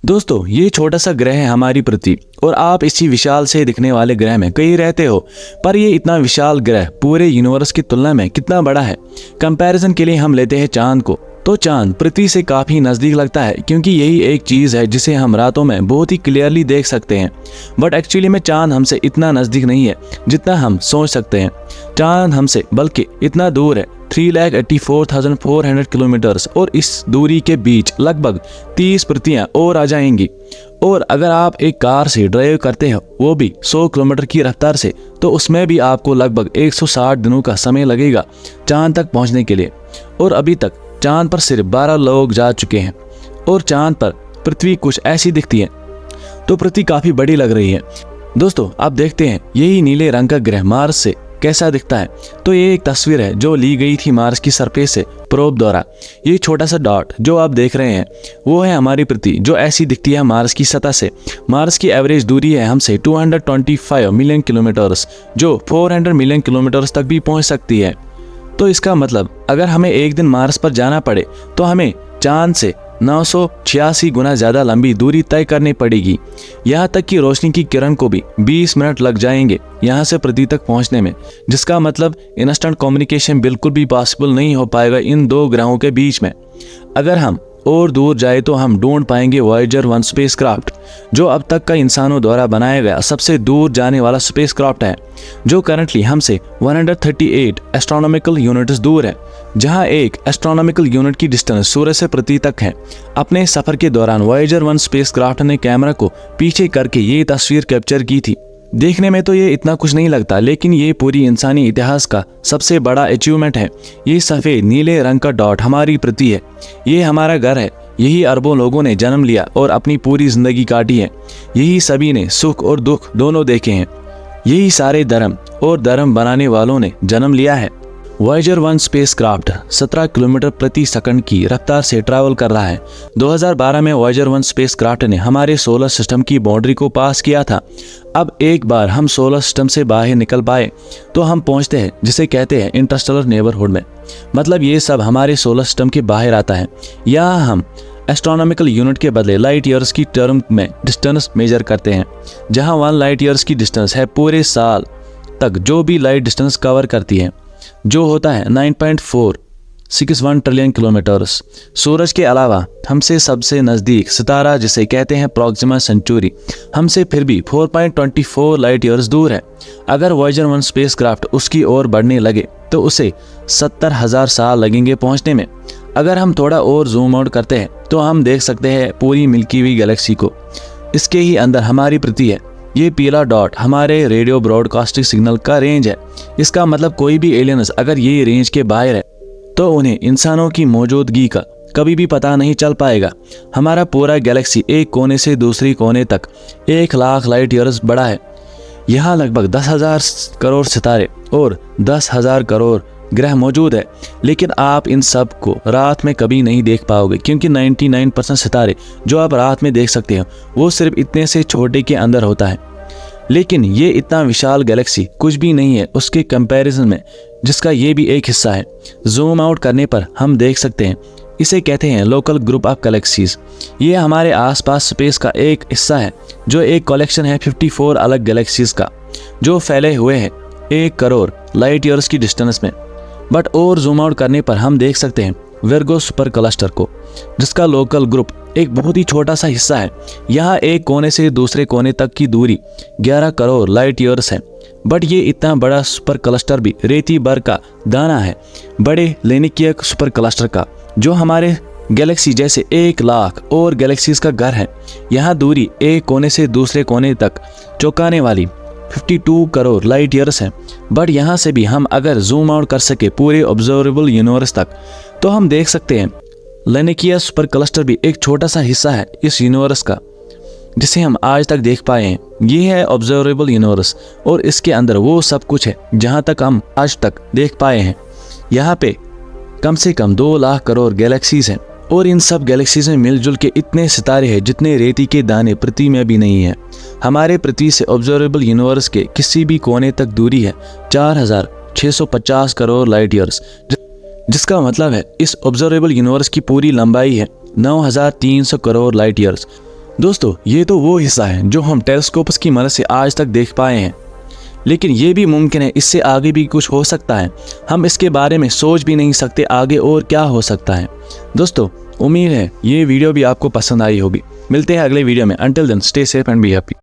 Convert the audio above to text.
दोस्तों, ये छोटा सा ग्रह है हमारी पृथ्वी और आप इसी विशाल से दिखने वाले ग्रह में कहीं रहते हो। पर ये इतना विशाल ग्रह पूरे यूनिवर्स की तुलना में कितना बड़ा है। कंपैरिजन के लिए हम लेते हैं चांद को। तो चांद पृथ्वी से काफी नजदीक लगता है क्योंकि यही एक चीज है जिसे हम रातों में बहुत ही क्लियरली देख सकते हैं। बट एक्चुअली में चांद हमसे इतना नजदीक नहीं है जितना हम सोच सकते हैं। चांद हमसे बल्कि इतना दूर है 3,84,400 किलोमीटर और इस दूरी के बीच लगभग 30 पृथ्वियां और आ जाएंगी। और अगर आप एक कार से ड्राइव करते हो वो भी 100 किलोमीटर की रफ्तार से, तो उसमें भी आपको लगभग 160 दिनों का समय लगेगा चांद तक पहुंचने के लिए। और अभी तक चांद पर सिर्फ 12 लोग जा चुके हैं और चांद पर पृथ्वी कुछ ऐसी दिखती है। तो पृथ्वी काफी बड़ी लग रही है। दोस्तों, आप देखते हैं यही नीले रंग का ग्रह मार्स से कैसा दिखता है। तो ये एक तस्वीर है जो ली गई थी मार्स की सरफेस से प्रोब द्वारा। ये छोटा सा डॉट जो आप देख रहे हैं वो है हमारी पृथ्वी जो ऐसी दिखती है मार्स की सतह से। मार्स की एवरेज दूरी है हमसे 225 मिलियन किलोमीटर्स, जो 400 मिलियन किलोमीटर्स तक भी पहुंच सकती है। तो इसका मतलब अगर हमें एक दिन मार्स पर जाना पड़े तो हमें चांद से 986 गुना ज्यादा लंबी दूरी तय करनी पड़ेगी। यहाँ तक कि रोशनी की किरण को भी 20 मिनट लग जाएंगे यहाँ से पृथ्वी तक पहुँचने में, जिसका मतलब इंस्टेंट कम्युनिकेशन बिल्कुल भी पॉसिबल नहीं हो पाएगा इन दो ग्रहों के बीच में। अगर हम और दूर जाए तो हम ढूंढ पाएंगे वॉयेजर 1 स्पेसक्राफ्ट, जो अब तक का इंसानों द्वारा बनाया गया सबसे दूर जाने वाला स्पेसक्राफ्ट है, जो करंटली हमसे 138 एस्ट्रोनॉमिकल यूनिट्स दूर है, जहां एक एस्ट्रोनॉमिकल यूनिट की डिस्टेंस सूर्य से पृथ्वी तक है। अपने सफर के दौरान वॉयेजर 1 स्पेसक्राफ्ट ने कैमरा को पीछे करके ये तस्वीर कैप्चर की थी। देखने में तो ये इतना कुछ नहीं लगता, लेकिन ये पूरी इंसानी इतिहास का सबसे बड़ा अचीवमेंट है। ये सफ़ेद नीले रंग का डॉट हमारी पृथ्वी है। ये हमारा घर है। यही अरबों लोगों ने जन्म लिया और अपनी पूरी जिंदगी काटी है। यही सभी ने सुख और दुख दोनों देखे हैं। यही सारे धर्म और धर्म बनाने वालों ने जन्म लिया है। वॉयेजर 1 स्पेसक्राफ्ट 17 किलोमीटर प्रति सेकंड की रफ्तार से ट्रैवल कर रहा है। 2012 में वॉयेजर 1 स्पेसक्राफ्ट ने हमारे सोलर सिस्टम की बाउंड्री को पास किया था। अब एक बार हम सोलर सिस्टम से बाहर निकल पाए तो हम पहुंचते हैं जिसे कहते हैं इंटरस्टेलर नेबरहुड में। मतलब ये सब हमारे सोलर सिस्टम के बाहर आता है। यहाँ हम एस्ट्रोनॉमिकल यूनिट के बदले लाइट ईयर्स की टर्म में डिस्टेंस मेजर करते हैं, जहाँ 1 लाइट ईयर्स की डिस्टेंस है पूरे साल तक जो भी लाइट डिस्टेंस कवर करती है, जो होता है 9.461 ट्रिलियन किलोमीटर्स। सूरज के अलावा हमसे सबसे नज़दीक सितारा जिसे कहते हैं प्रॉक्सिमा सेंचुरी हमसे फिर भी 4.24 लाइट ईयर्स दूर है। अगर वॉयेजर 1 स्पेसक्राफ्ट उसकी ओर बढ़ने लगे तो उसे 70,000 साल लगेंगे पहुंचने में। अगर हम थोड़ा और जूम आउट करते हैं तो हम देख सकते हैं पूरी मिल्की वे गैलेक्सी को। इसके ही अंदर हमारी पृथ्वी है। ये पीला डॉट हमारे रेडियो ब्रॉडकास्टिंग सिग्नल का रेंज है। इसका मतलब कोई भी एलियंस अगर ये रेंज के बाहर है तो उन्हें इंसानों की मौजूदगी का कभी भी पता नहीं चल पाएगा। हमारा पूरा गैलेक्सी एक कोने से दूसरी कोने तक 1 लाख लाइट ईयर्स बड़ा है। यहाँ लगभग 10,000 करोड़ सितारे और 10,000 करोड़ ग्रह मौजूद है, लेकिन आप इन सब को रात में कभी नहीं देख पाओगे क्योंकि 99% सितारे जो आप रात में देख सकते हो वो सिर्फ इतने से छोटे के अंदर होता है। लेकिन ये इतना विशाल गैलेक्सी कुछ भी नहीं है उसके कंपैरिजन में, जिसका ये भी एक हिस्सा है। जूम आउट करने पर हम देख सकते हैं इसे कहते हैं लोकल ग्रुप ऑफ गैलेक्सीज। ये हमारे आसपास स्पेस का एक हिस्सा है जो एक कलेक्शन है 54 अलग गैलेक्सीज का, जो फैले हुए हैं 1 करोड़ लाइट ईयर्स की डिस्टेंस में। बट और जूम आउट करने पर हम देख सकते हैं विर्गो सुपर क्लस्टर को, जिसका लोकल ग्रुप एक बहुत ही छोटा सा हिस्सा है। यहाँ एक कोने से दूसरे कोने तक की दूरी 11 करोड़ लाइट ईयर्स है। बट ये इतना बड़ा सुपर क्लस्टर भी रेती भर का दाना है बड़े लेनिकिया सुपर क्लस्टर का, जो हमारे गैलेक्सी जैसे 1 लाख और गैलेक्सीज का घर है। यहाँ दूरी एक कोने से दूसरे कोने तक चौंकाने वाली 52 करोड़ लाइट ईयर्स है। बट यहाँ से भी हम अगर जूम आउट कर सके पूरे ऑब्जर्वेबल यूनिवर्स तक तो हम देख सकते हैं लेनिकिया सुपर क्लस्टर भी एक छोटा सा हिस्सा है इस यूनिवर्स का जिसे हम आज तक देख पाए हैं। ये है ऑब्जर्वेबल यूनिवर्स और इसके अंदर वो सब कुछ है जहाँ तक हम आज तक देख पाए हैं। यहाँ पे कम से कम 2 लाख करोड़ गैलेक्सीज हैं और इन सब गैलेक्सीज में मिलजुल के इतने सितारे हैं जितने रेती के दाने पृथ्वी में भी नहीं है। हमारे पृथ्वी से ऑब्जर्वेबल यूनिवर्स के किसी भी कोने तक दूरी है 4,650 करोड़ लाइट ईयर्स, जिसका मतलब है इस ऑब्जर्वेबल यूनिवर्स की पूरी लंबाई है 9,300 करोड़ लाइट ईयर्स। दोस्तों ये तो वो हिस्सा है जो हम टेलीस्कोप्स की मदद से आज तक देख पाए हैं, लेकिन ये भी मुमकिन है इससे आगे भी कुछ हो सकता है। हम इसके बारे में सोच भी नहीं सकते आगे और क्या हो सकता है। दोस्तों उम्मीद है ये वीडियो भी आपको पसंद आई होगी। मिलते हैं अगले वीडियो में। Until then stay safe and be happy.